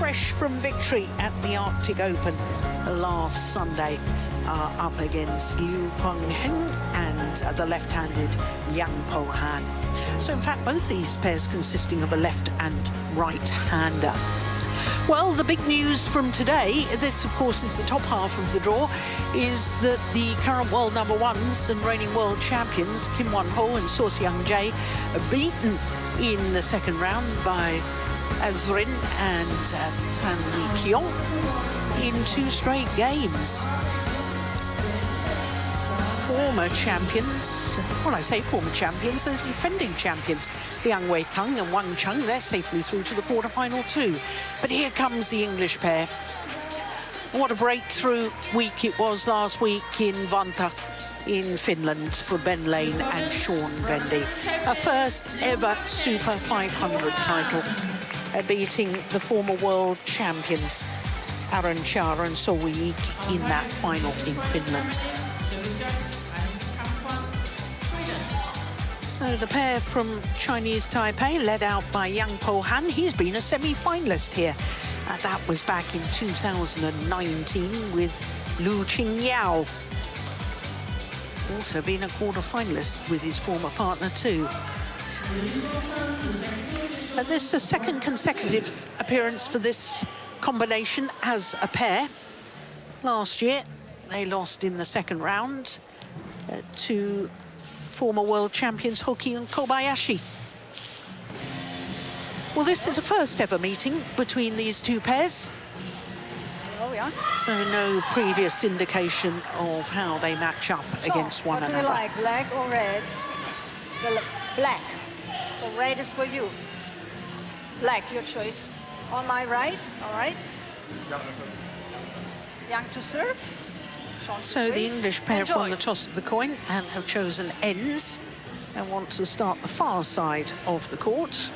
fresh from victory at the Arctic Open last Sunday, are up against Liu Kuang-heng and the left-handed Yang Po-han. So in fact, both these pairs consisting of a left and right-hander. Well, the big news from today, this of course is the top half of the draw, is that the current world number ones and reigning world champions, Kim Won-ho and So Seung-jae, are beaten in the second round by Azrin and Tan Li-kyung in 2 straight games. Former champions, well, I say former champions, they're defending champions. Liang Wei-kang and Wang Chung, they're safely through to the quarterfinal too. But here comes the English pair. What a breakthrough week it was last week in Vantaa in Finland for Ben Lane and Sean Vendy. A first ever Super 500 title, beating the former world champions Aaron Char and So Woo-ik in that final in Finland. So the pair from Chinese Taipei, led out by Yang Po-han, he's been a semi-finalist here. That was back in 2019 with Lu Qingyao. Also been a quarter-finalist with his former partner too. And this is a second consecutive appearance for this combination as a pair. Last year, they lost in the second round to former world champions Hoki and Kobayashi. Well, this is a first ever meeting between these two pairs. Oh, yeah. So no previous indication of how they match up against one another. What do you like, black or red? Black. So red is for you. Black, your choice. On my right, all right. Yang to serve. So the English pair have won the toss of the coin and have chosen ends and want to start the far side of the court.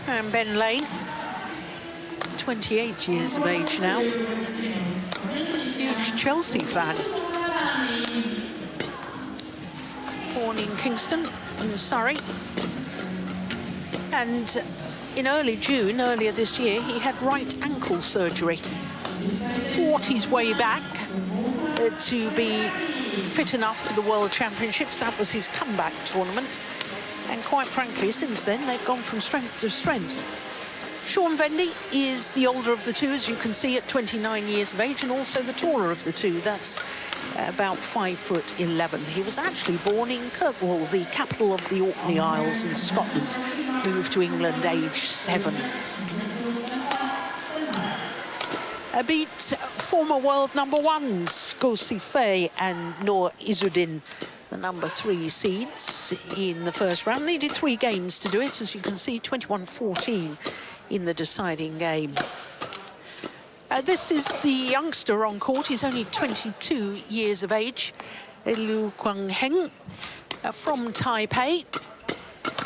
And Ben Lane, 28 years of age now, huge Chelsea fan. Born in Kingston, in Surrey. And in early June, earlier this year, he had right ankle surgery. Fought his way back to be fit enough for the World Championships. That was his comeback tournament. And quite frankly, since then, they've gone from strength to strength. Sean Vendy is the older of the two, as you can see, at 29 years of age, and also the taller of the two. That's about 5'11". He was actually born in Kirkwall, the capital of the Orkney Isles in Scotland. Moved to England age 7. Beat former world number ones, Go Si-fei and Noor Izzuddin, the number 3 seeds in the first round. Needed 3 games to do it, as you can see, 21-14 in the deciding game. This is the youngster on court. He's only 22 years of age, Liu Kuang-heng from Taipei.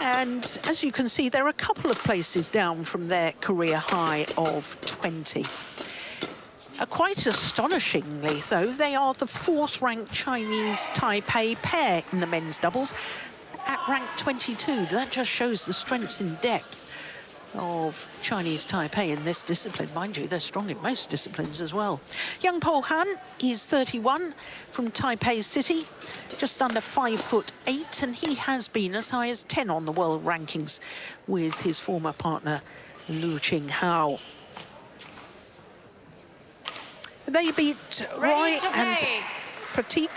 And as you can see, they're a couple of places down from their career high of 20. Quite astonishingly, though, they are the 4th-ranked Chinese Taipei pair in the men's doubles at rank 22. That just shows the strength and depth of Chinese Taipei in this discipline. Mind you, they're strong in most disciplines as well. Yang Po-han is 31 from Taipei City, just under 5'8", and he has been as high as 10 on the world rankings with his former partner Lu Qinghao. They beat Roy and Pratik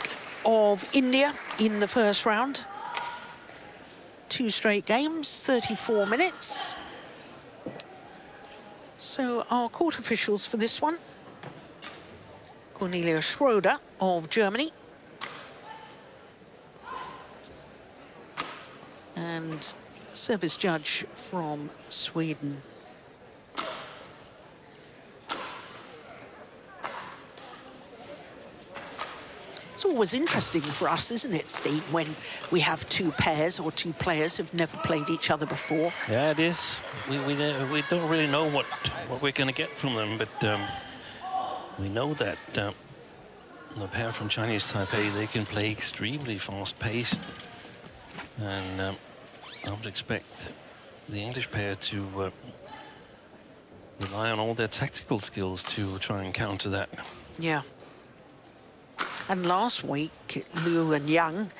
of India in the first round. 2 straight games, 34 minutes. So our court officials for this one, Cornelia Schroeder of Germany and service judge from Sweden. It's always interesting for us, isn't it, Steve, when we have 2 pairs or 2 players who've never played each other before. Yeah, it is. We don't really know what we're going to get from them, but we know that the pair from Chinese Taipei, they can play extremely fast-paced. And I would expect the English pair to rely on all their tactical skills to try and counter that. Yeah. And last week, Liu and Yang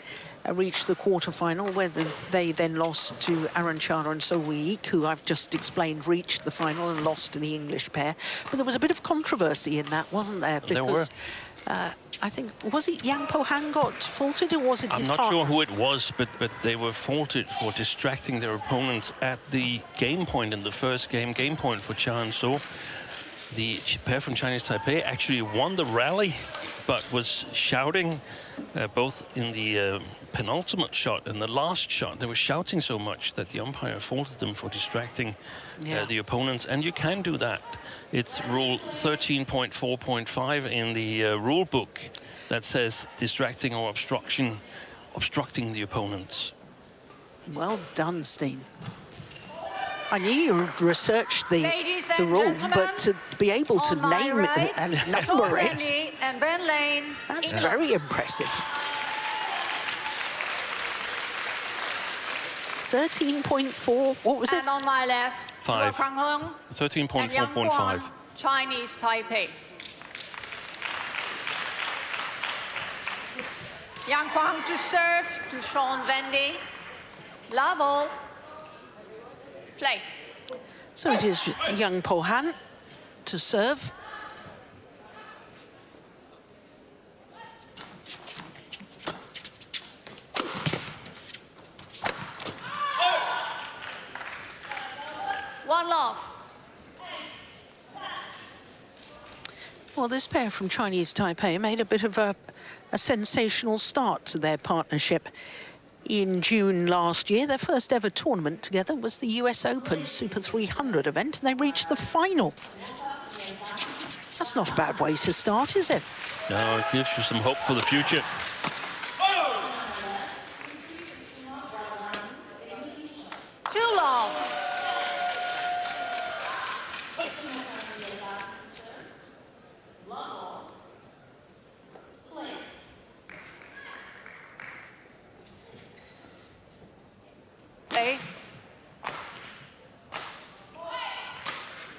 reached the quarterfinal, where they then lost to Aranchara and So Wee-ik, who I've just explained reached the final and lost to the English pair. But there was a bit of controversy in that, wasn't there? Because, there were. I think, was it Yang Po-han got faulted, or was it his I'm not partner? sure who it was, but they were faulted for distracting their opponents at the game point in the first game point for Cha and So. The pair from Chinese Taipei actually won the rally, but was shouting both in the penultimate shot and the last shot. They were shouting so much that the umpire faulted them for distracting the opponents. And you can do that. It's rule 13.4.5 in the rule book that says distracting or obstructing the opponents. Well done, Steen. I knew you researched the rule, but to be able to name it and number it, Vendy and Ben Lane. that's very impressive. 13.4, what was it? And on my left, 5. Kang Hung and Yang Guang, 13.4.5. Chinese Taipei. Yang Guang to serve to Sean Vendy. Level. Play. So it is Yang Po-han to serve. One love. Well, this pair from Chinese Taipei made a bit of a sensational start to their partnership. In June last year, their first ever tournament together was the US Open Super 300 event, and they reached the final. That's not a bad way to start, is it? No, it gives you some hope for the future. Two love.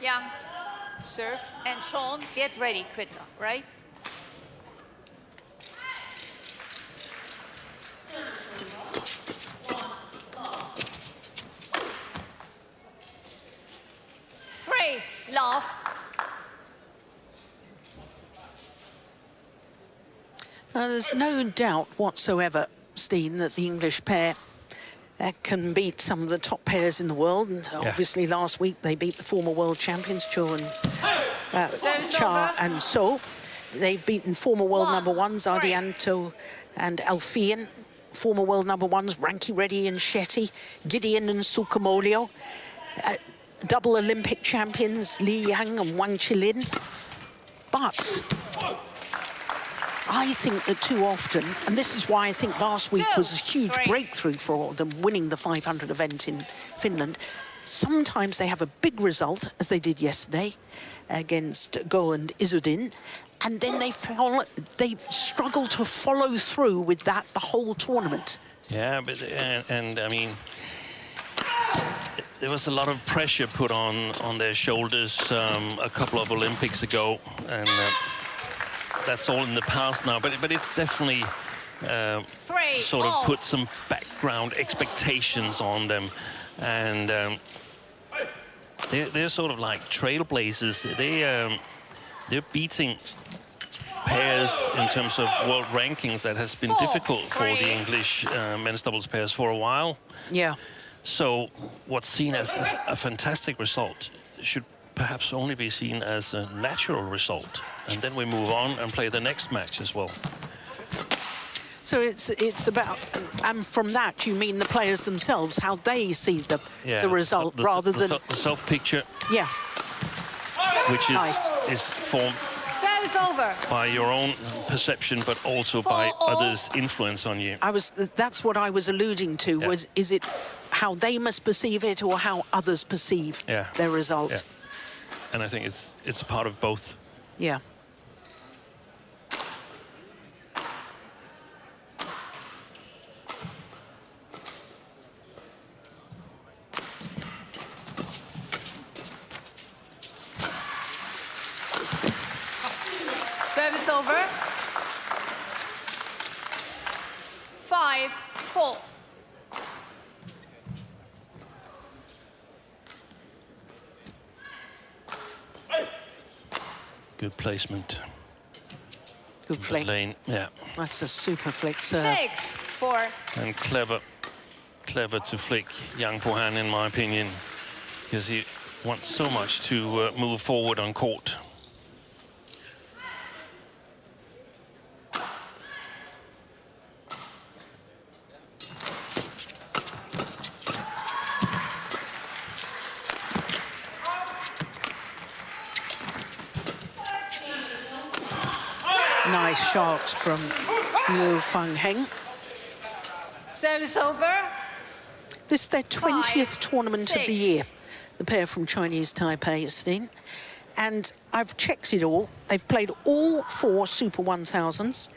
Yang, serve, and Sean, get ready quicker, right? Three, love. There's no doubt whatsoever, Steen, that the English pair can beat some of the top pairs in the world. And obviously last week they beat the former world champions, Cha and So. They've beaten former world number ones, Ardianto and Alfian. Former world number ones, Ranki Reddy and Shetty, Gideon and Sukamolio. Double Olympic champions, Li Yang and Wang Qilin. But I think that too often, and this is why I think last week was a huge breakthrough for them, winning the 500 event in Finland. Sometimes they have a big result, as they did yesterday against Go and Izudin, and then they struggle to follow through with that the whole tournament. Yeah, but and I mean, there was a lot of pressure put on their shoulders a couple of Olympics ago, and that's all in the past now. But it's definitely sort of put some background expectations on them, and they're sort of like trailblazers. They're beating pairs in terms of world rankings that has been difficult for the English men's doubles pairs for a while. Yeah. So what's seen as a fantastic result should perhaps only be seen as a natural result. And then we move on and play the next match as well. So it's about, and from that you mean the players themselves, how they see the result rather than the self-picture. Yeah. Which is formed over by your own perception, but also by others' influence on you. That's what I was alluding to. Is it how they must perceive it or how others perceive their result? Yeah. And I think it's a part of both. Yeah. over. 5-4. Good placement. Good flick. Lane, yeah. That's a super flick serve. 6-4. And clever to flick Yang Po-han, in my opinion, because he wants so much to move forward on court. Nice shot from Liu Huangheng. Service over. This is their 20th 5, tournament of the 6. year, the pair from Chinese Taipei, Steen. And I've checked it all. They've played all 4 Super 1000s.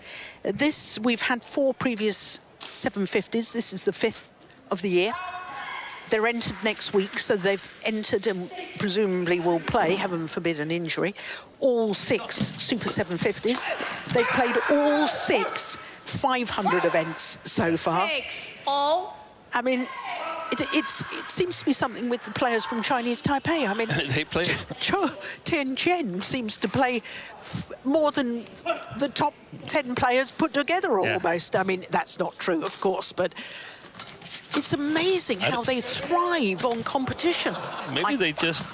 We've had 4 previous 750s. This is the 5th of the year. They're entered next week, so they've entered and presumably will play, heaven forbid an injury, all 6 Super 750s. They've played all 6 500 events so far. 6 all. I mean, it seems to be something with the players from Chinese Taipei. I mean, They play. Cho Tianchen seems to play more than the top 10 players put together almost. I mean, that's not true, of course, but it's amazing how they thrive on competition. Maybe they just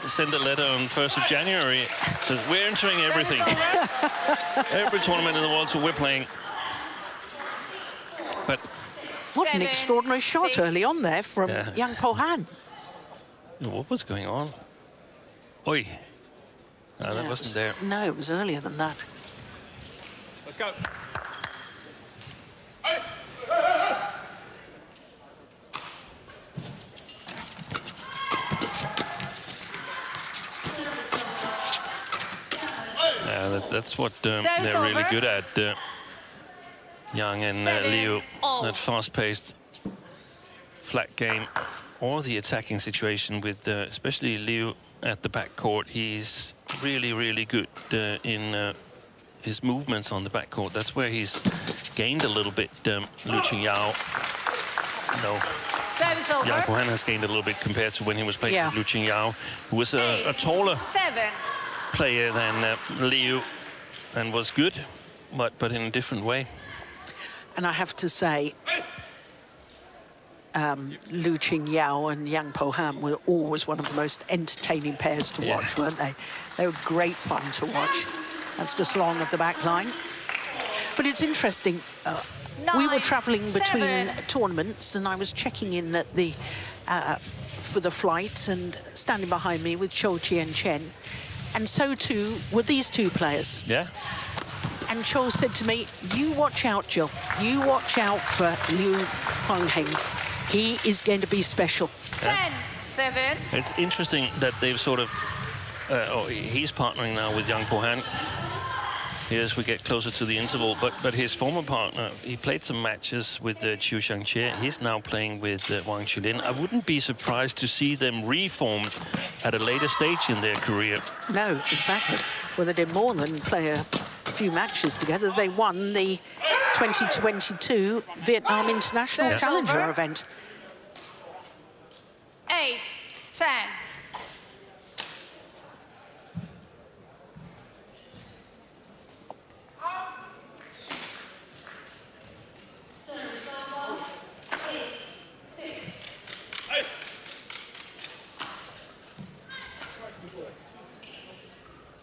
send a letter on 1st of January. So we're entering everything. Every tournament in the world, so we're playing. But What an 7, extraordinary shot 6. early on there from Yang Po-han. what was going on? Oi. No, that wasn't there. No, it was earlier than that. Let's go. Yeah, that's what they're Service really over. good at. Yang and 7 Liu, all. that fast-paced flat game, or the attacking situation with especially Liu at the backcourt. He's really good in his movements on the backcourt. That's where he's gained a little bit. Liu Qingyao, no, Service over. Yang Po-han has gained a little bit compared to when he was playing with Liu Qingyao, who was a 8, taller 7. player than Liu, and was good, but in a different way. And I have to say, Liu Qingyao and Yang Po-han were always one of the most entertaining pairs to watch, weren't they? They were great fun to watch. That's just long of the back line. But it's interesting. We were 9, travelling between 7. tournaments, and I was checking in at the for the flight, and standing behind me with Cho Tianchen. And so too were these 2 players. Yeah. And Cho said to me, you watch out, Jill. You watch out for Liu Huangheng. He is going to be special. 10, 7. It's interesting that they've sort of, he's partnering now with Yang Po-han. Here as we get closer to the interval, but his former partner, he played some matches with Chiu Shangqie. He's now playing with Wang Qilin. I wouldn't be surprised to see them reformed at a later stage in their career. No, exactly. Well, they did more than play a few matches together. They won the 2022 Vietnam International That's Challenger over. event. 8, 10.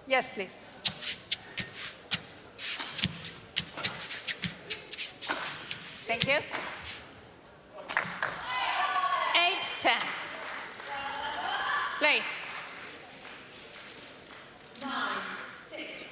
Yes, please. Thank you. 8, 10. Play. 9, 6.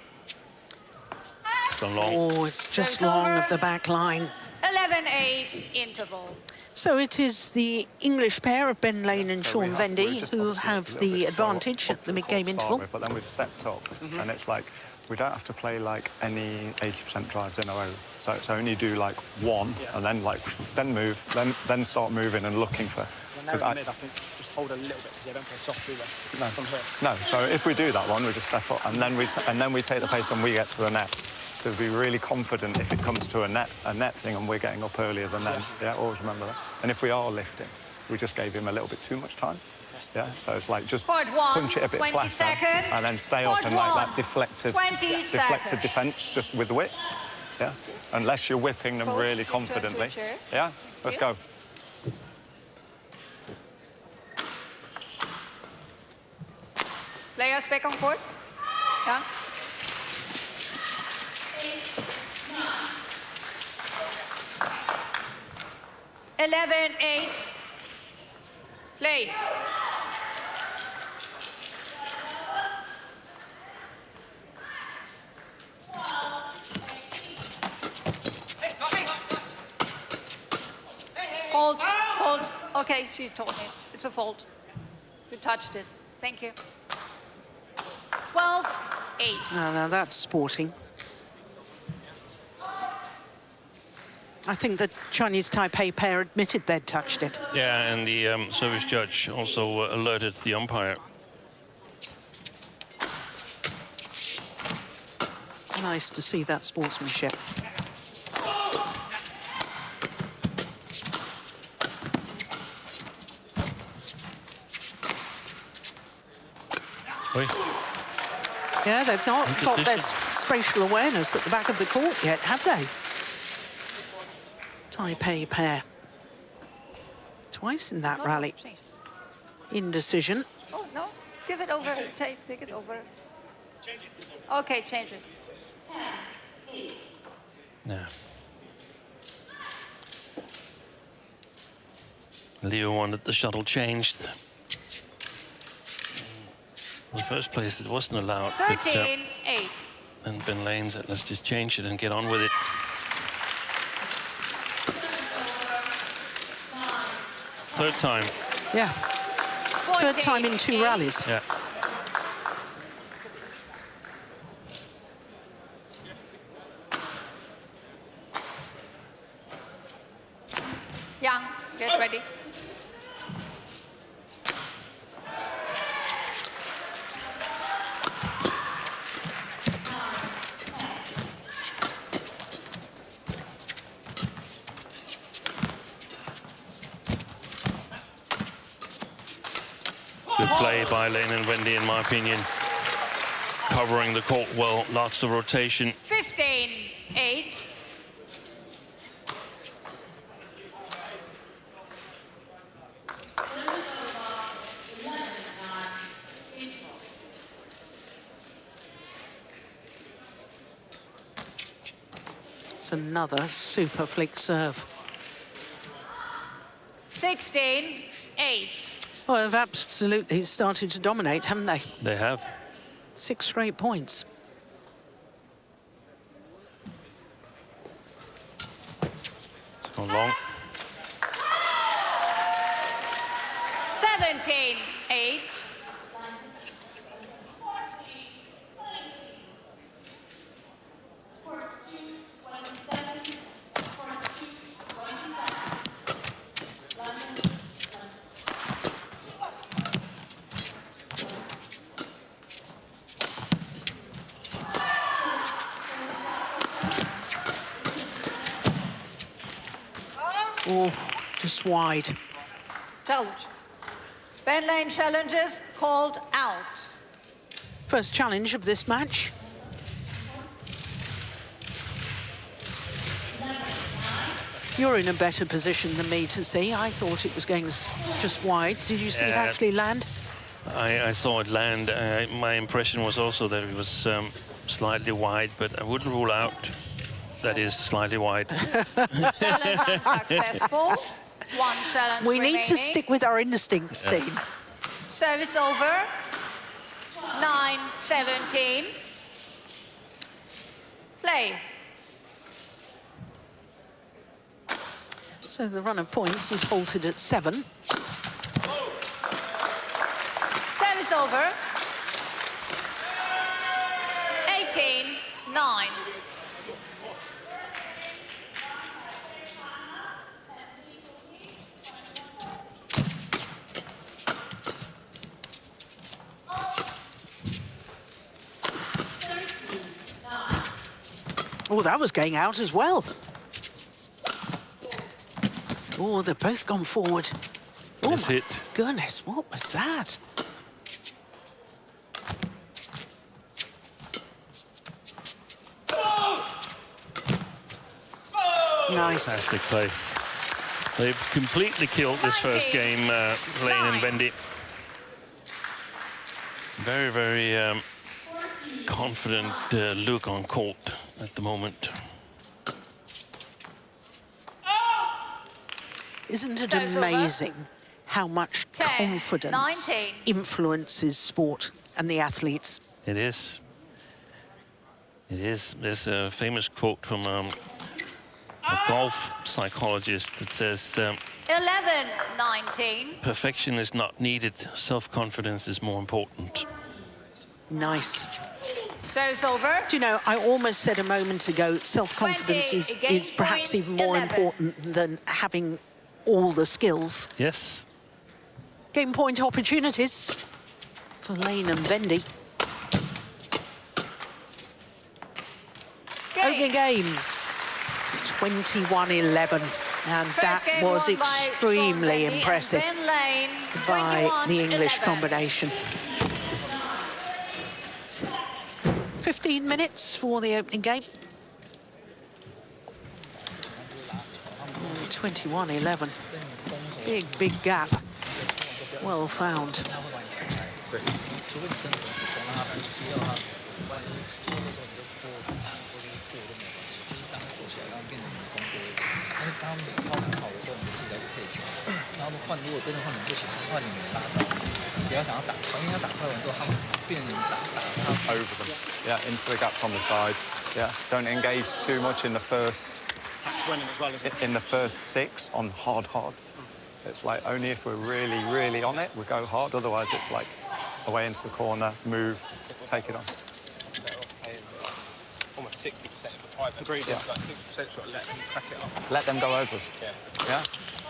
So long. Oh, it's just It's long over. of the back line. 11, 8 interval. So it is the English pair of Ben Lane and So we Sean have- we're Vendy just who obviously a have little the bit slower advantage up at the the mid-game court to start interval. with, but then we've stepped up, and it's like we don't have to play like any 80% drives in a row. So it's only do like one, and then move, then start moving and looking for When they're in the mid, I think just hold a little bit because they don't play soft, do they? No. From here. No, so if we do that one, we just step up and then we take the pace and we get to the net. Because we'd be really confident if it comes to a net thing and we're getting up earlier than them. Yeah, always remember that. And if we are lifting, we just gave him a little bit too much time. Yeah, so it's like just punch it a bit flatter and then stay up and like that deflected defence just with width. Yeah, unless you're whipping them really confidently. Yeah, let's go. Players back on court. Yeah. Eleven, 8. Play. Fault, fault. Okay, she told me. It's a fault. You touched it. Thank you. 12, 8. No, that's sporting. I think the Chinese Taipei pair admitted they'd touched it. Yeah, and the service judge also alerted the umpire. Nice to see that sportsmanship. Oi. Yeah, they've not got their spatial awareness at the back of the court yet, have they? Taipei pair. Twice in that rally. Indecision. Oh, no. Give it over. Take it over. Okay, change it. Yeah. Leo wanted the shuttle changed. In the first place, it wasn't allowed. 13, 8. And Ben Lane said, let's just change it and get on with it. Third time. Yeah. 14, Third time in 2 rallies. Yeah. Young, get ready. Good play by Lane and Vendy, in my opinion. Covering the court well, lots of rotation. 15, 8. It's another super flick serve. 16, 8. Well, they've absolutely started to dominate, haven't they? They have. 6 straight points. It's gone long. 17, 8. Oh, just wide. Challenge. Ben Lane challenges called out. First challenge of this match. You're in a better position than me to see. I thought it was going just wide. Did you see it actually land? I saw it land. My impression was also that it was slightly wide, but I wouldn't rule out that is slightly wide. Challenge unsuccessful. 1 challenge We remaining. need to stick with our instincts, Dean. Service over. 9, 17. Play. So the run of points is halted at 7. Service over. 18, 9. Oh, that was going out as well. Oh, they've both gone forward. Oh, That's my it. goodness, what was that? Nice. Fantastic play. They've completely killed this first game, Lane and Vendy. Very, very confident look on court at the moment. Isn't it Show's amazing how much 10, confidence 19. influences sport and the athletes? It is. It is. There's a famous quote from a golf psychologist that says, 11-19. perfection is not needed, self-confidence is more important. Nice. Show's over. Do you know, I almost said a moment ago, self-confidence 20, game is perhaps point even more 11. important than having all the skills. Yes. Game point opportunities for Lane and Vendy. Opening game, 21-11. And First that game was won by extremely Vendy and impressive Ben Lane, by the English 21-11. combination. 15 minutes for the opening game. 21-11. Big gap. Well found. Over them. Yeah, into the gaps on the sides. Yeah, don't engage too much in the first. Attacks winning as well, isn't it? In the first 6 on hard. It's like only if we're really on it, we go hard. Otherwise, it's like away into the corner, move, take it on. Almost 60% of the private. Agreed. Yeah. Like 60% sort of let them crack it up. Let them go over us. Yeah. Yeah.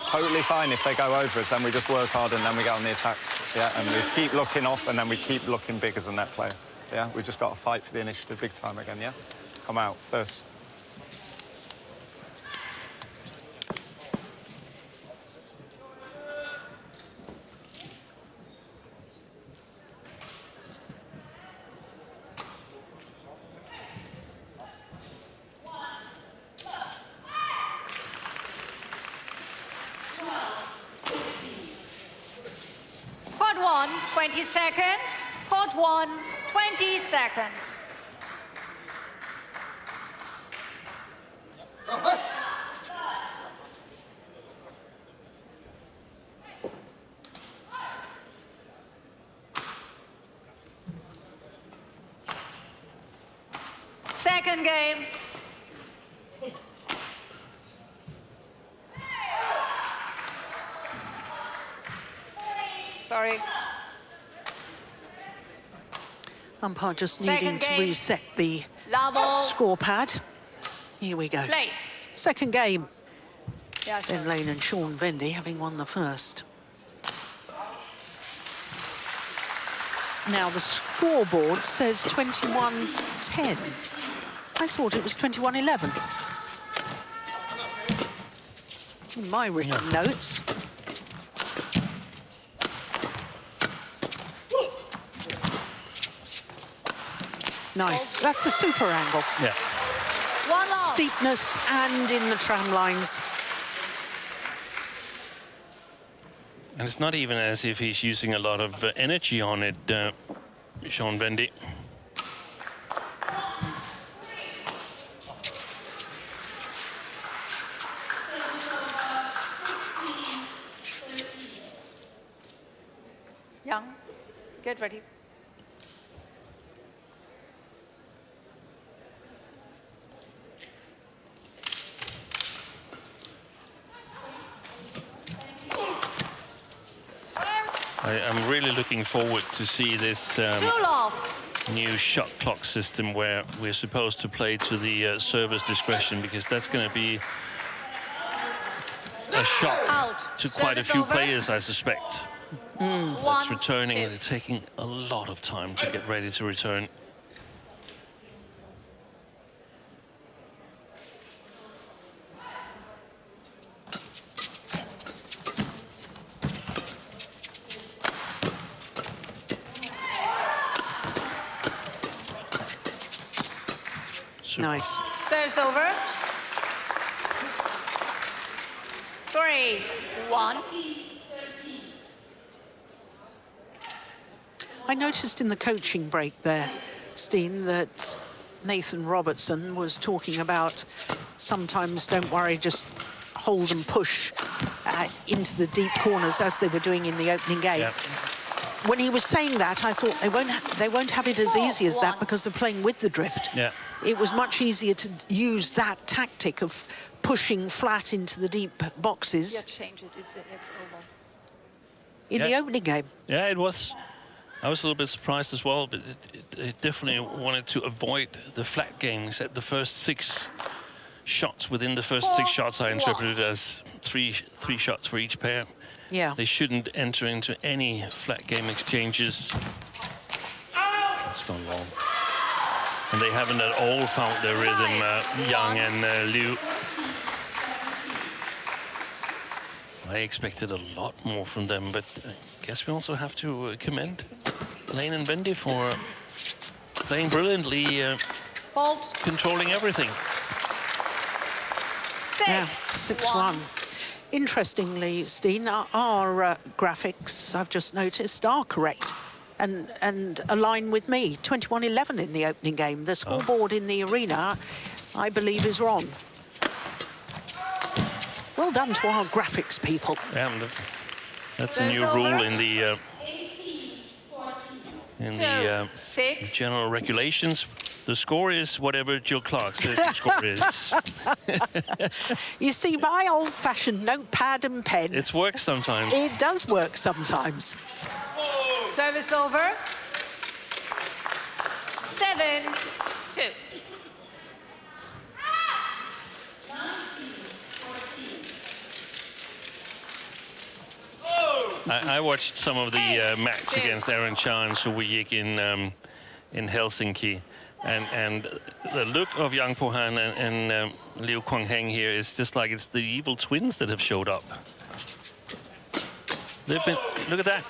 Totally fine if they go over us, then we just work hard and then we get on the attack. Yeah, and we keep looking off and then we keep looking big as a net player. Yeah, we just got to fight for the initiative big time again, yeah? Come out first. Pod 1, 20 seconds. Pod 1, 20 seconds. Second game. Sorry. Umpire just Second needing to game. reset the Level. score pad. Here we go. Play. Second game. Yeah, Ben sorry. Lane and Sean Vendy having won the first. Now the scoreboard says 21-10. I thought it was 21-11. In my written notes. Nice. That's a super angle. Yeah. One off. Steepness and in the tram lines. And it's not even as if he's using a lot of energy on it, Sean Vendy. Young, get ready. I'm really looking forward to see this Cool off. new shot clock system where we're supposed to play to the server's discretion, because that's going to be a shock Out. to quite a Service few over. players, I suspect. One, That's returning. two. They're taking a lot of time to get ready to return. super. Nice. Serves over. 3-1. I noticed in the coaching break there, Steen, that Nathan Robertson was talking about sometimes don't worry, just hold and push into the deep corners as they were doing in the opening game. Yeah. When he was saying that, I thought they won't have it as easy as that because they're playing with the drift. Yeah. It was much easier to use that tactic of pushing flat into the deep boxes Yeah, change it. It's over. in the opening game. Yeah, it was. I was a little bit surprised as well, but it definitely wanted to avoid the flat games at the first 6 shots. Within the first 6 shots, I interpreted as three shots for each pair. Yeah. They shouldn't enter into any flat game exchanges. It's gone wrong. And they haven't at all found their rhythm, Yang and Liu. I expected a lot more from them, but I guess we also have to commend Lane and Vendy for playing brilliantly, Fault. controlling everything. 6-1. Interestingly, Steen, our graphics, I've just noticed, are correct and align with me. 21-11 in the opening game. The scoreboard in the arena, I believe, is wrong. Well done to our graphics people. Yeah, that's a new rule in the general regulations. The score is whatever Jill Clark says the score is. You see, my old-fashioned notepad and pen. It's worked sometimes. It does work sometimes. Service over. 7-2. I watched some of the match against Aaron Cha and Sudirman in Helsinki, and the look of Yang Po-han and Liu Kwang-heng here is just like it's the evil twins that have showed up. They've been, look at that.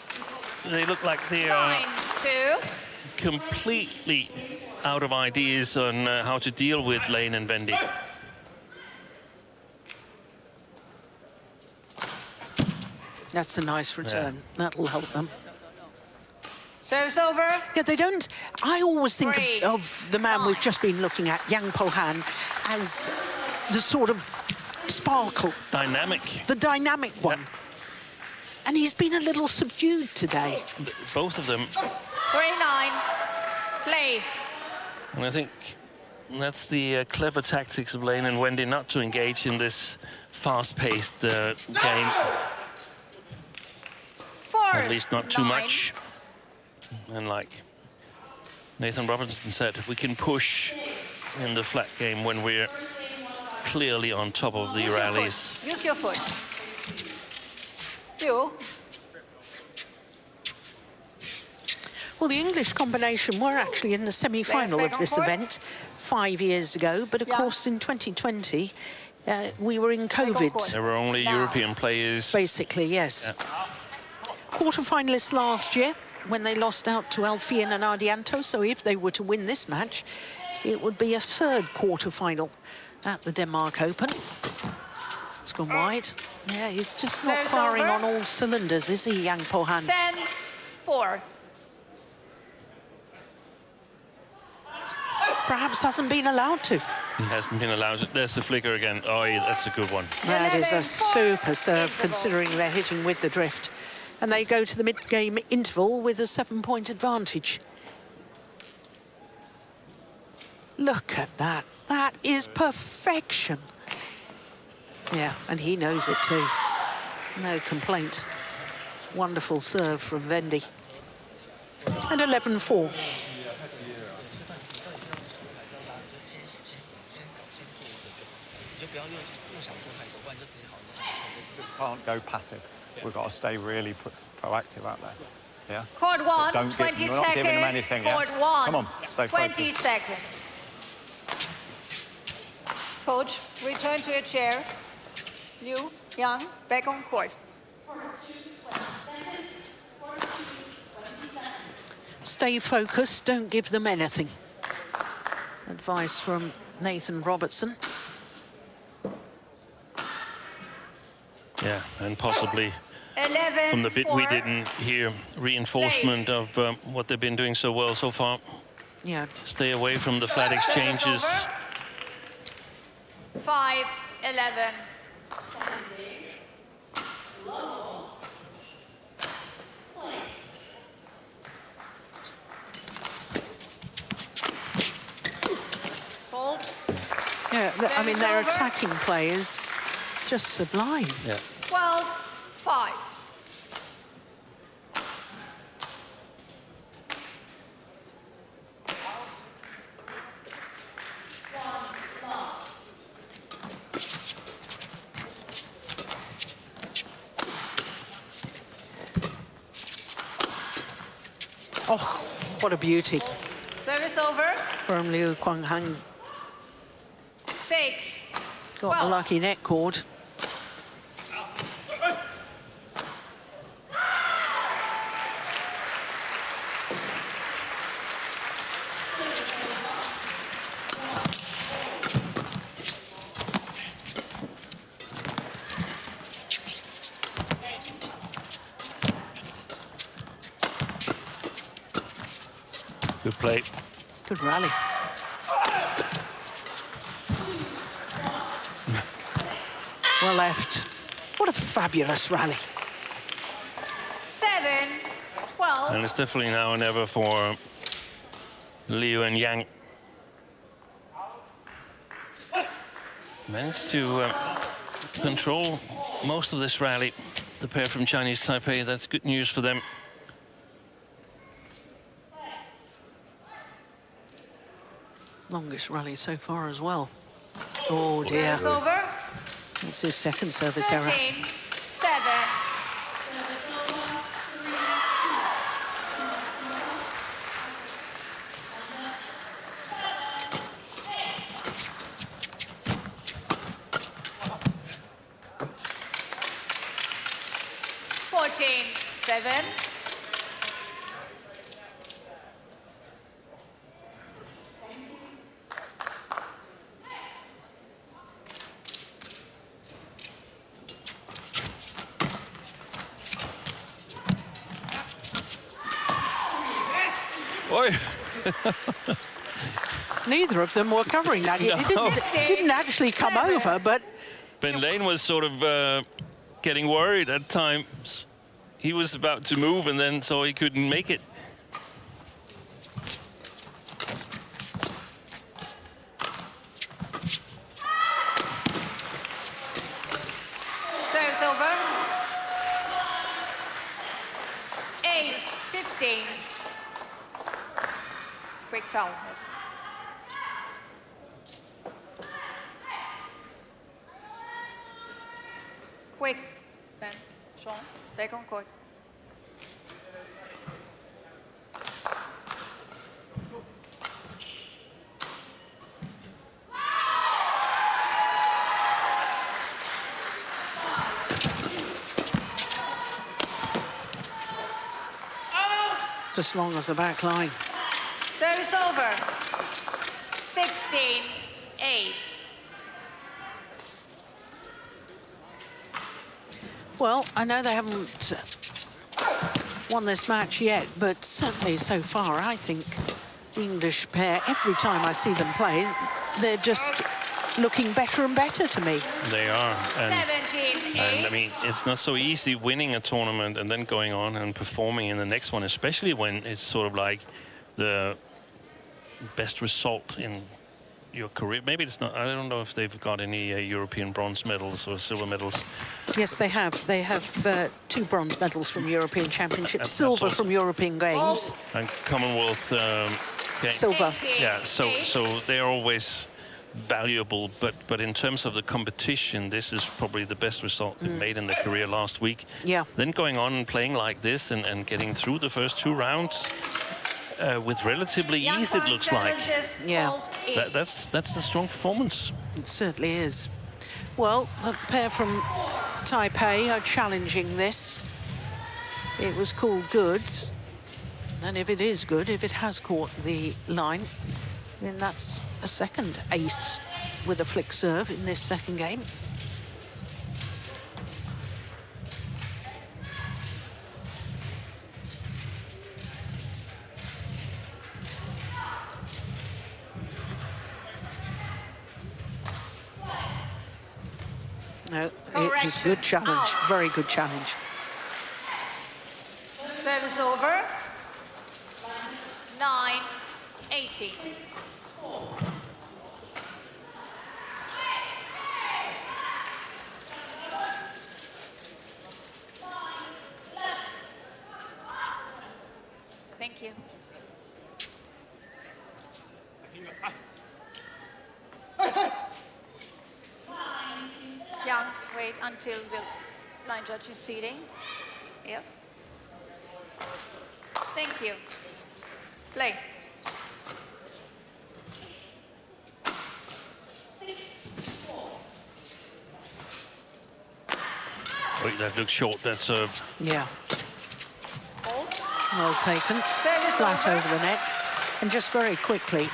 They look like they are 9-2. completely out of ideas on how to deal with Lane and Vendy. That's a nice return. That'll help them. Service over. Yeah, they don't. I always think 3, of the man we've just been looking at, Yang Po-han, as the sort of sparkle, Dynamic. the dynamic one. And he's been a little subdued today. Both of them. 3-9. Play. And I think that's the clever tactics of Lane and Vendy not to engage in this fast-paced game. 4. At least not too much. And like Nathan Robertson said, we can push in the flat game when we're clearly on top of the rallies. Use your foot. You. Well, the English combination were actually in the semi-final of this event 5 years ago, but of course in 2020 we were in COVID. There were only European players. Basically, yes. Quarter-finalists last year when they lost out to Elfien and Ardianto, so if they were to win this match, it would be a third quarter-final at the Denmark Open. It's gone wide. Yeah, he's just not firing on all cylinders, is he, Yang Po-han? 10-4. Perhaps hasn't been allowed to. He hasn't been allowed to. There's the flicker again. Oh, yeah, that's a good one. That is a super serve, considering they're hitting with the drift. And they go to the mid-game interval with a 7-point advantage. Look at that. That is perfection. Yeah, and he knows it too. No complaint. Wonderful serve from Vendy. And 11-4. Just can't go passive. We've got to stay really proactive out there. Yeah. Court 1, Don't 20 we're not giving them seconds. anything. Yeah? Court 1. Come on, stay 20 focused. seconds. Coach, return to your chair. Liu, Yang, back on court. Stay focused, don't give them anything. Advice from Nathan Robertson. Yeah, and possibly 11, from the bit we 4. didn't hear reinforcement of what they've been doing so well so far. Yeah. Stay away from the flat exchanges. 5, 11. Hold. Yeah, I mean, Service their over. attacking play is just sublime. Yeah. 12, 5. Oh, what a beauty Service over. from Liu Quanghang. 6. Got the 12. lucky net cord. Good play. Good rally. Well left. What a fabulous rally. 7, 12. And it's definitely now or never for Liu and Yang. Managed to control most of this rally. The pair from Chinese Taipei, that's good news for them. Longest rally so far as well. Oh dear. Service over. It's his second service error. 13, 7. Fourteen, 7. Oi. Neither of them were covering that. It No. didn't actually come over, but Ben Lane was sort of getting worried at times. He was about to move and then so he couldn't make it. Service over. 8, 15. Quick towel, yes. Quick, Ben, Sean, take on court. just long of the back line. Service over. 16, 8. Well, I know they haven't won this match yet, but certainly so far, I think the English pair, every time I see them play, they're just looking better and better to me. They are. And 17, 8. I mean, it's not so easy winning a tournament and then going on and performing in the next one, especially when it's sort of like the best result in your career. Maybe it's not. I don't know if they've got any European bronze medals or silver medals. Yes, they have. They have 2 bronze medals from European Championships, That's silver also- from European Games, And Commonwealth Games. silver. 18, Yeah, so 8. they're always valuable, but in terms of the competition, this is probably the best result they made in their career last week. Yeah. Then going on and playing like this and getting through the first 2 rounds with relatively Young ease, it point looks like. challenges, Yeah. hold in. That's a strong performance. It certainly is. Well, the pair from Taipei are challenging this. It was called good. And if it is good, if it has caught the line, Then that's a second ace with a flick serve in this second game. No, it was a good challenge, very good challenge. Service over. 9-18. Thank you. Young, wait until the line judge is seating. Yes. Thank you. Play. Wait, that looks short, that serve. Yeah, Hold. well taken. Service Flat over. over the net. And just very quickly,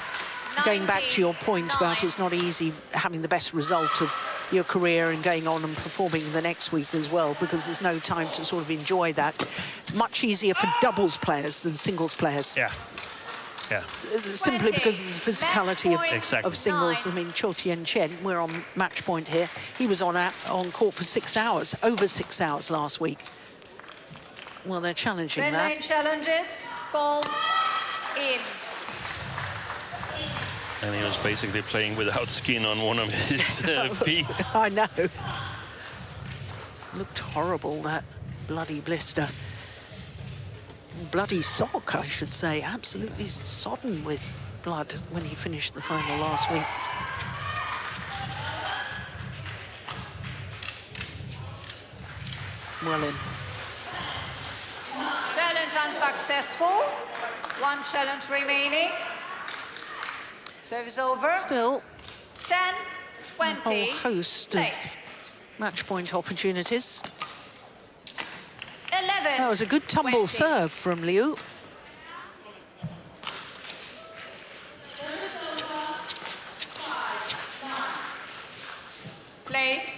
going back to your point about it's not easy having the best result of your career and going on and performing the next week as well, because there's no time to sort of enjoy that. Much easier for doubles players than singles players. Yeah. Yeah. Simply because of the physicality Exactly. of singles. I mean, Cho Tien Chen, we're on match point here. He was on court for 6 hours, over 6 hours last week. Well, they're challenging Red that. lane challenges called in. And he was basically playing without skin on one of his feet. I know. Looked horrible, that bloody blister. Bloody sock, I should say. Absolutely sodden with blood when he finished the final last week. Well in. Challenge unsuccessful. One challenge remaining. Service over. Still, 10-20. a whole host Play. of match point opportunities. 11. That was a good tumble 20. serve from Liu. Play.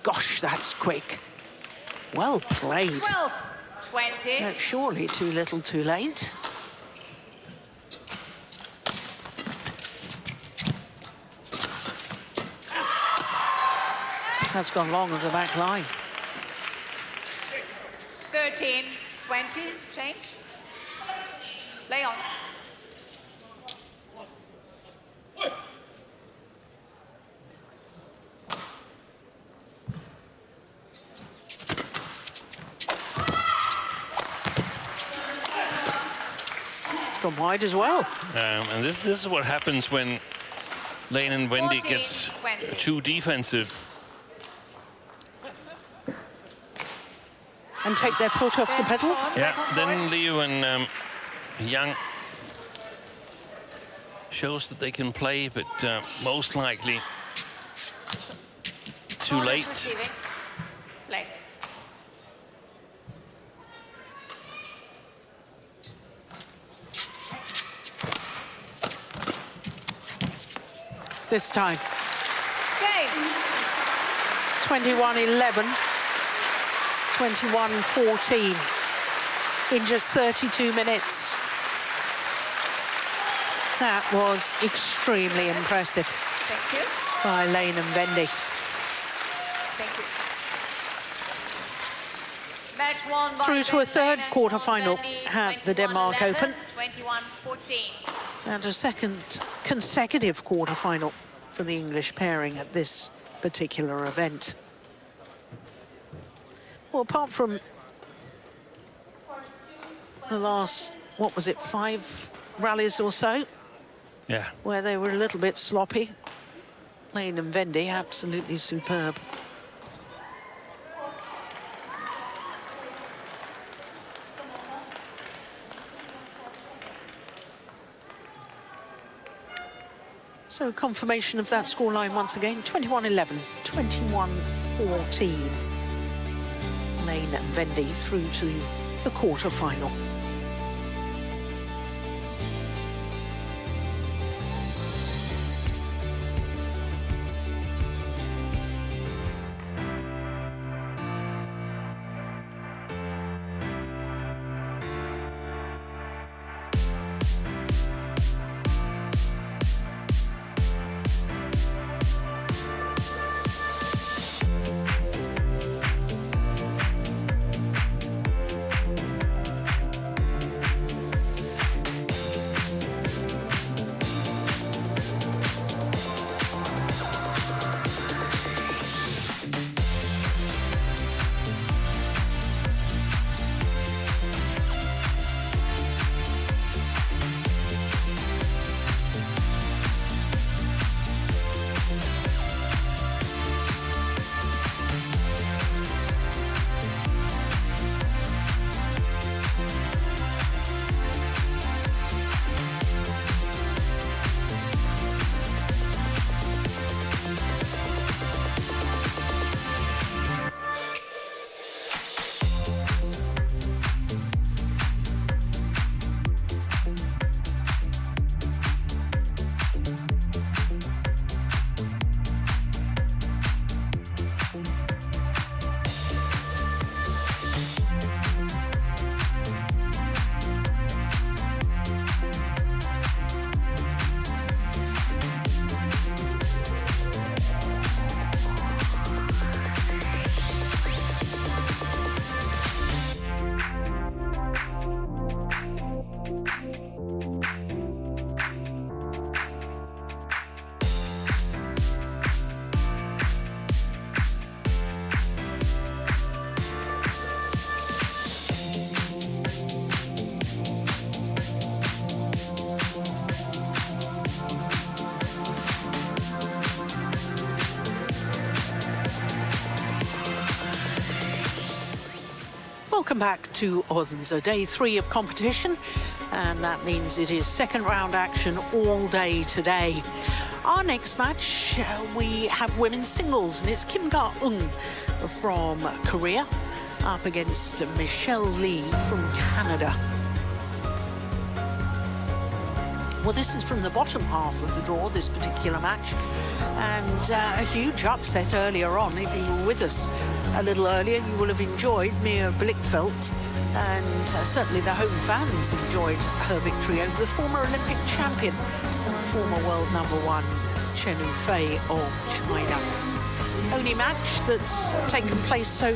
Gosh, that's quick. Well played. 12-20. No, surely too little, too late. That's gone long of the back line. 13-20. Change. Play on. It's gone wide as well. And this is what happens when Lane and Wendy 14-20. gets too defensive. And take their foot off the pedal. Yeah, then Liu and Yang shows that they can play, but most likely too Bonus late. receiving. Play. This time. Game. 21-11. 21-14 in just 32 minutes. That was extremely impressive Thank you. by Lane and Vendy. Thank you. Match won by Through to a third Lane and quarter-final Vendy, at the Denmark 21-11, Open. 21-14. And a second consecutive quarter-final for the English pairing at this particular event. Well, apart from the last, what was it, 5 rallies or so, Yeah. where they were a little bit sloppy, Lane and Vendy absolutely superb. So confirmation of that scoreline once again, 21-11, 21-14. Lane and Vendy through to the quarter-final. Welcome back to Odense, day 3 of competition, and that means it is second round action all day today. Our next match, we have women's singles, and it's Kim Ga-eun from Korea up against Michelle Lee from Canada. Well, this is from the bottom half of the draw, this particular match, and a huge upset earlier on. If you were with us a little earlier, you will have enjoyed Mia Blichfeldt, and certainly the home fans enjoyed her victory over the former Olympic champion and former world #1, Chen Yufei of China. Only match that's taken place so